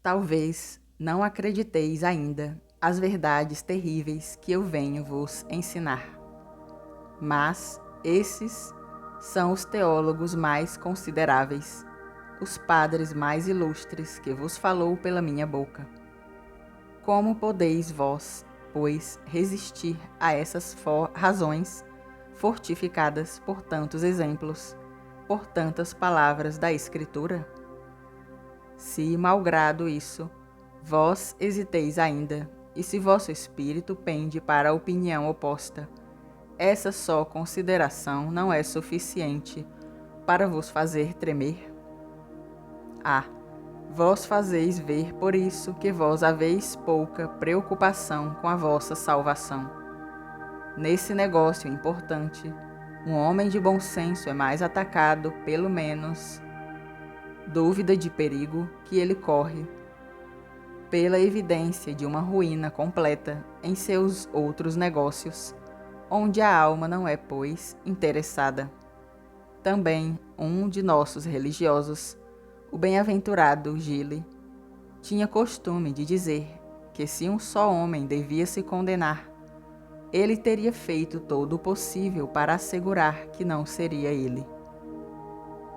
Talvez não acrediteis ainda as verdades terríveis que eu venho vos ensinar. Mas esses são os teólogos mais consideráveis, os padres mais ilustres que vos falou pela minha boca. Como podeis vós, pois, resistir a essas razões fortificadas por tantos exemplos, por tantas palavras da Escritura? Se, malgrado isso, vós hesiteis ainda, e se vosso espírito pende para a opinião oposta, essa só consideração não é suficiente para vos fazer tremer? Vós fazeis ver por isso que vós haveis pouca preocupação com a vossa salvação. Nesse negócio importante, um homem de bom senso é mais atacado, pelo menos dúvida de perigo que ele corre, pela evidência de uma ruína completa em seus outros negócios, onde a alma não é, pois, interessada. Também um de nossos religiosos, o bem-aventurado Gile, tinha costume de dizer que se um só homem devia se condenar, ele teria feito todo o possível para assegurar que não seria ele.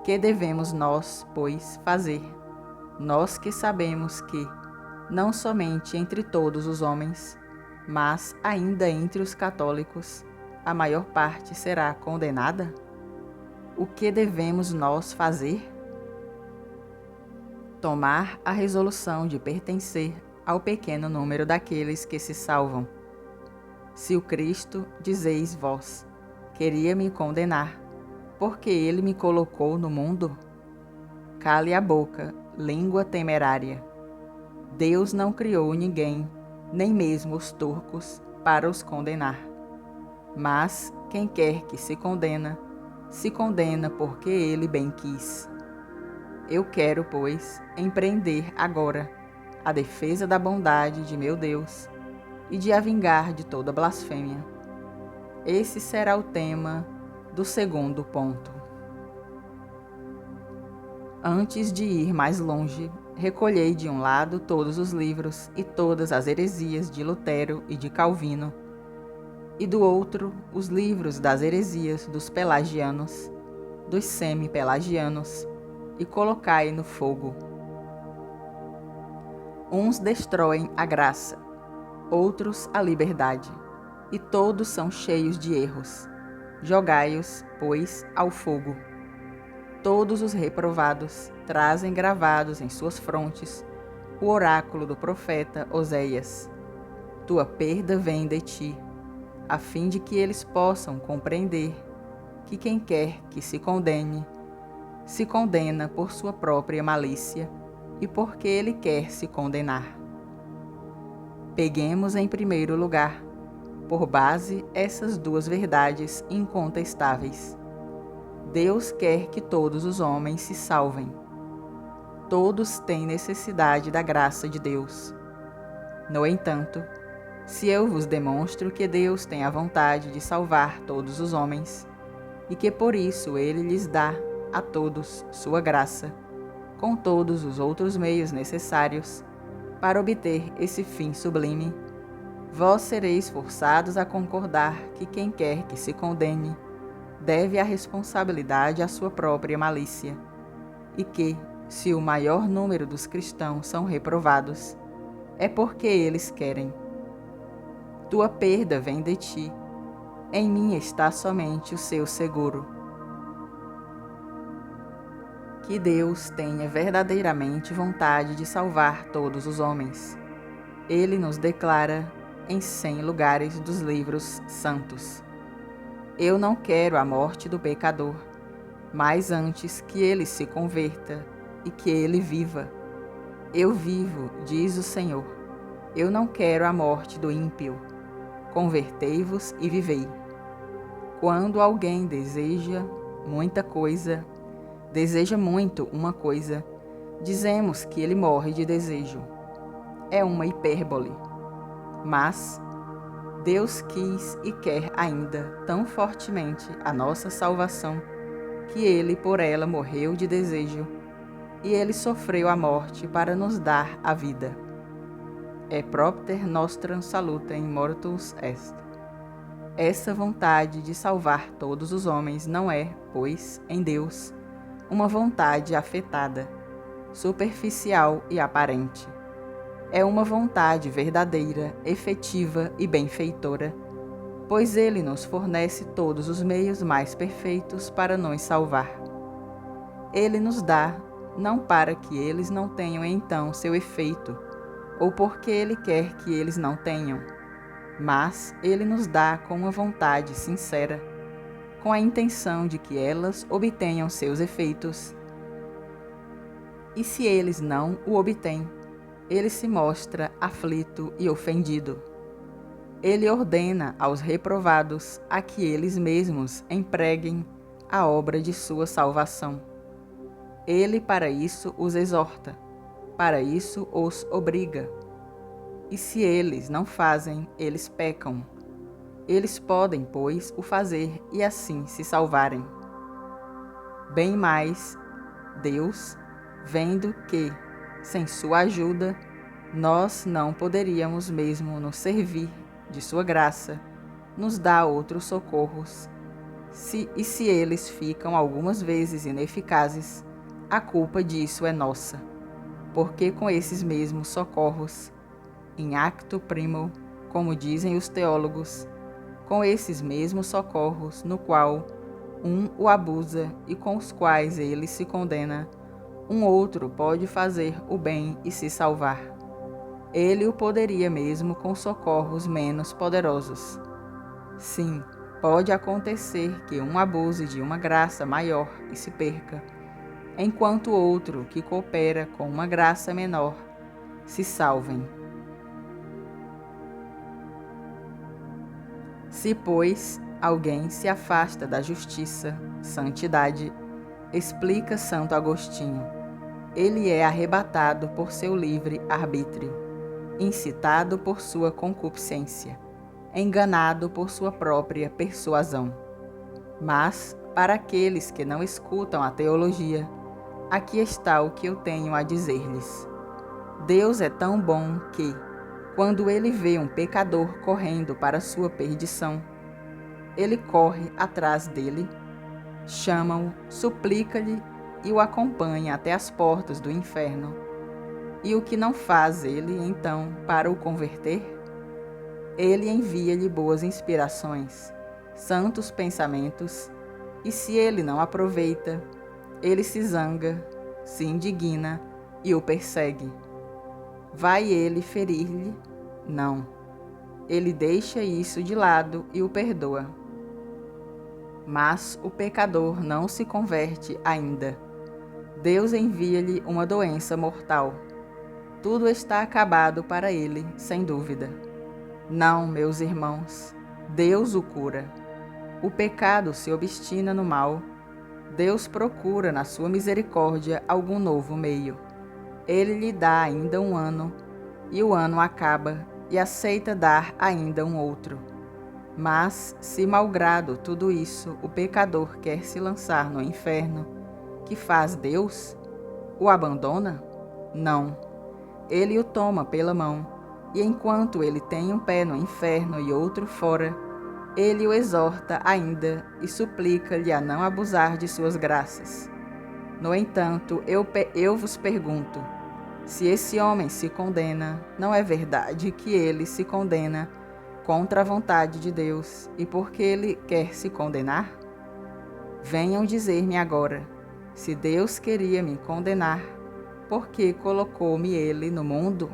Que devemos nós, pois, fazer? Nós que sabemos que, não somente entre todos os homens, mas ainda entre os católicos, a maior parte será condenada? O que devemos nós fazer? Tomar a resolução de pertencer ao pequeno número daqueles que se salvam. Se o Cristo, dizeis vós, queria me condenar, porque ele me colocou no mundo? Cale a boca, língua temerária. Deus não criou ninguém, nem mesmo os turcos, para os condenar. Mas quem quer que se condena porque ele bem quis. Eu quero, pois, empreender agora a defesa da bondade de meu Deus e de a vingar de toda blasfêmia. Esse será o tema do segundo ponto. Antes de ir mais longe, recolhei de um lado todos os livros e todas as heresias de Lutero e de Calvino, e do outro os livros das heresias dos pelagianos, dos semi-pelagianos, e colocai no fogo. Uns destroem a graça, outros a liberdade, e todos são cheios de erros. Jogai-os, pois, ao fogo. Todos os reprovados trazem gravados em suas frontes o oráculo do profeta Oséias. Tua perda vem de ti, a fim de que eles possam compreender que quem quer que se condena por sua própria malícia e porque ele quer se condenar. Peguemos em primeiro lugar, por base, essas duas verdades incontestáveis. Deus quer que todos os homens se salvem. Todos têm necessidade da graça de Deus. No entanto, se eu vos demonstro que Deus tem a vontade de salvar todos os homens, e que por isso ele lhes dá a todos sua graça, com todos os outros meios necessários para obter esse fim sublime, vós sereis forçados a concordar que quem quer que se condene deve a responsabilidade à sua própria malícia, e que, se o maior número dos cristãos são reprovados, é porque eles querem. Tua perda vem de ti, em mim está somente o seu seguro. Que Deus tenha verdadeiramente vontade de salvar todos os homens. Ele nos declara em 100 lugares dos livros santos: eu não quero a morte do pecador, mas antes que ele se converta e que ele viva. Eu vivo, diz o Senhor. Eu não quero a morte do ímpio. Convertei-vos e vivei. Quando alguém deseja muito uma coisa, dizemos que ele morre de desejo. É uma hipérbole. Mas Deus quis e quer ainda tão fortemente a nossa salvação, que ele por ela morreu de desejo, e ele sofreu a morte para nos dar a vida. E propter nostram salutem mortuus est. Essa vontade de salvar todos os homens não é, pois, em Deus, uma vontade afetada, superficial e aparente. É uma vontade verdadeira, efetiva e benfeitora, pois Ele nos fornece todos os meios mais perfeitos para nos salvar. Ele nos dá, não para que eles não tenham então seu efeito, ou porque Ele quer que eles não tenham, mas Ele nos dá com uma vontade sincera, com a intenção de que elas obtenham seus efeitos. E se eles não o obtêm, Ele se mostra aflito e ofendido. Ele ordena aos reprovados a que eles mesmos empreguem a obra de sua salvação. Ele para isso os exorta, para isso os obriga. E se eles não fazem, eles pecam. Eles podem, pois, o fazer e assim se salvarem. Bem mais, Deus, vendo que, sem sua ajuda, nós não poderíamos mesmo nos servir de sua graça, nos dá outros socorros. Se eles ficam algumas vezes ineficazes, a culpa disso é nossa, porque com esses mesmos socorros, em acto primo, como dizem os teólogos, com esses mesmos socorros no qual um o abusa e com os quais ele se condena, um outro pode fazer o bem e se salvar. Ele o poderia mesmo com socorros menos poderosos. Sim, pode acontecer que um abuse de uma graça maior e se perca, enquanto outro que coopera com uma graça menor se salvem. Se, pois, alguém se afasta da justiça, santidade, explica Santo Agostinho, ele é arrebatado por seu livre arbítrio, incitado por sua concupiscência, enganado por sua própria persuasão. Mas, para aqueles que não escutam a teologia, aqui está o que eu tenho a dizer-lhes. Deus é tão bom que, quando ele vê um pecador correndo para sua perdição, ele corre atrás dele, chama-o, suplica-lhe e o acompanha até as portas do inferno. E o que não faz ele, então, para o converter? Ele envia-lhe boas inspirações, santos pensamentos, e se ele não aproveita, ele se zanga, se indigna e o persegue. Vai ele ferir-lhe? Não. Ele deixa isso de lado e o perdoa. Mas o pecador não se converte ainda. Deus envia-lhe uma doença mortal. Tudo está acabado para ele, sem dúvida. Não, meus irmãos, Deus o cura. O pecado se obstina no mal. Deus procura na sua misericórdia algum novo meio. Ele lhe dá ainda um ano, e o ano acaba, e aceita dar ainda um outro. Mas, se malgrado tudo isso, o pecador quer se lançar no inferno, que faz Deus? O abandona? Não. Ele o toma pela mão, e enquanto ele tem um pé no inferno e outro fora, ele o exorta ainda e suplica-lhe a não abusar de suas graças. No entanto, eu vos pergunto, se esse homem se condena, não é verdade que ele se condena contra a vontade de Deus e porque ele quer se condenar? Venham dizer-me agora, se Deus queria me condenar, por que colocou-me ele no mundo?